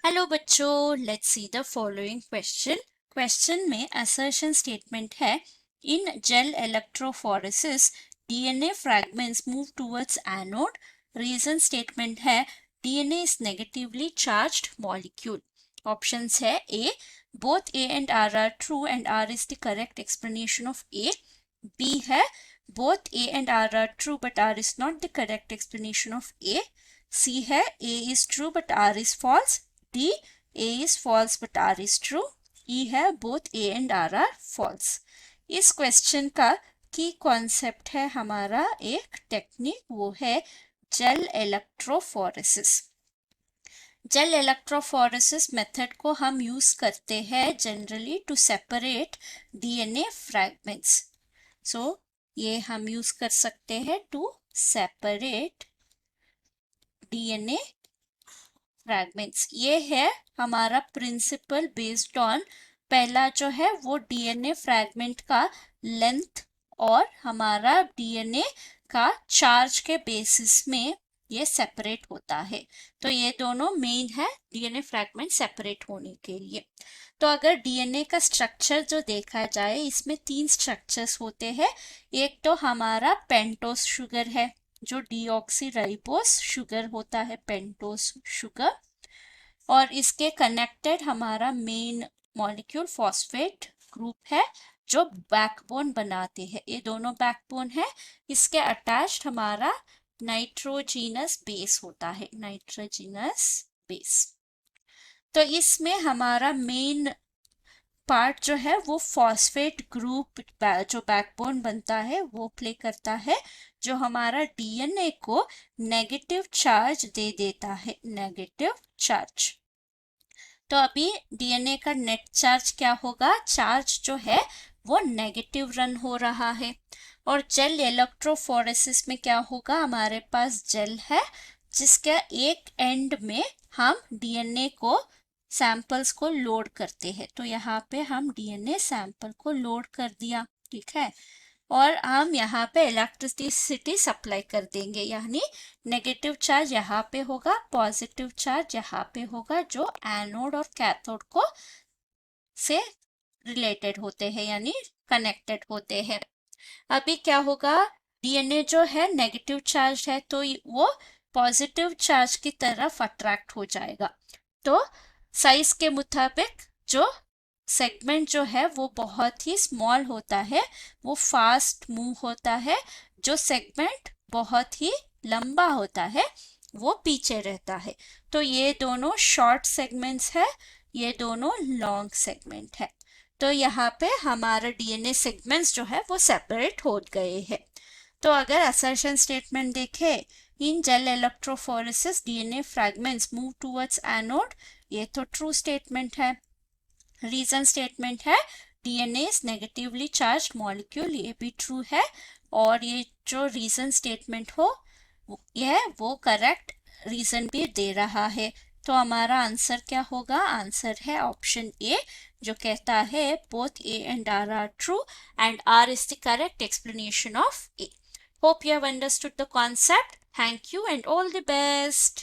Hello बच्चों, let's see the following question. Question में assertion statement है, in gel electrophoresis DNA fragments move towards anode. Reason statement है, DNA is negatively charged molecule. Options है A, both A and R true and R is the correct explanation of A. B है, both A and R are true but R is not the correct explanation of A. C है, A is true but R is false. D, A is false but R is true. E है, both A and R are false. इस question का की concept है हमारा एक technique, वो है gel electrophoresis. Gel electrophoresis method को हम यूज करते हैं generally to separate DNA fragments. So ये हम यूज कर सकते हैं टू सेपरेट डीएनए फ्रैगमेंट्स। ये है हमारा प्रिंसिपल बेस्ड ऑन, पहला जो है वो डीएनए फ्रैगमेंट का लेंथ और हमारा डीएनए का चार्ज के बेसिस में ये सेपरेट होता है। तो ये दोनों मेन है डीएनए फ्रैगमेंट सेपरेट होने के लिए। तो अगर डीएनए का स्ट्रक्चर जो देखा जाए, इसमें 3 स्ट्रक्चर्स होते हैं। एक तो हमारा पेंटोस शुगर है, जो डीऑक्सीराइबोस शुगर होता है, पेंटोस शुगर, और इसके कनेक्टेड हमारा मेन मॉलिक्यूल फॉस्फेट ग्रुप है जो बैकबोन बनाते हैं। ये दोनों बैकबोन है, इसके अटैच्ड हमारा नाइट्रोजीनस बेस होता है, नाइट्रोजीनस बेस। तो इसमें हमारा मेन पार्ट जो है वो फॉस्फेट ग्रुप जो बैकबोन बनता है वो प्ले करता है, जो हमारा डीएनए को नेगेटिव चार्ज दे देता है, नेगेटिव चार्ज। तो अभी डीएनए का नेट चार्ज क्या होगा, चार्ज जो है वो नेगेटिव रन हो रहा है। और जेल इलेक्ट्रोफोरेसिस में क्या होगा, हमारे पास जेल है जिसके एक एंड में हम डीएनए को सैंपल्स को लोड करते हैं। तो यहाँ पे हम डीएनए सैंपल को लोड कर दिया, ठीक है, और हम यहाँ पे इलेक्ट्रिसिटी सप्लाई कर देंगे, यानी नेगेटिव चार्ज यहाँ पे होगा, पॉजिटिव चार्ज यहाँ पे होगा, जो एनोड और कैथोड को से रिलेटेड होते हैं, यानी कनेक्टेड होते हैं। अभी क्या होगा, डीएनए जो है नेगेटिव चार्ज है तो वो पॉजिटिव चार्ज की तरफ अट्रैक्ट हो जाएगा। तो साइज के मुताबिक जो सेगमेंट जो है वो बहुत ही स्मॉल होता है, वो फास्ट मूव होता है। जो सेगमेंट बहुत ही लंबा होता है वो पीछे रहता है। तो ये दोनों शॉर्ट सेगमेंट्स है, ये दोनों लॉन्ग सेगमेंट है। तो यहाँ पे हमारा डीएनए सेगमेंट्स जो है वो सेपरेट हो गए हैं। तो अगर असर्शन स्टेटमेंट देखें, इन gel electrophoresis DNA fragments move towards anode, ये तो ट्रू स्टेटमेंट है। रीजन स्टेटमेंट है, DNA is negatively charge molecule, ये भी ट्रू है। और ये जो रीजन स्टेटमेंट हो यह वो करेक्ट रीजन भी दे रहा है। तो हमारा आंसर क्या होगा, आंसर है ऑप्शन ए, जो कहता है both A and R are true and R is the correct explanation of A. Hope you have understood the concept. Thank you and all the best.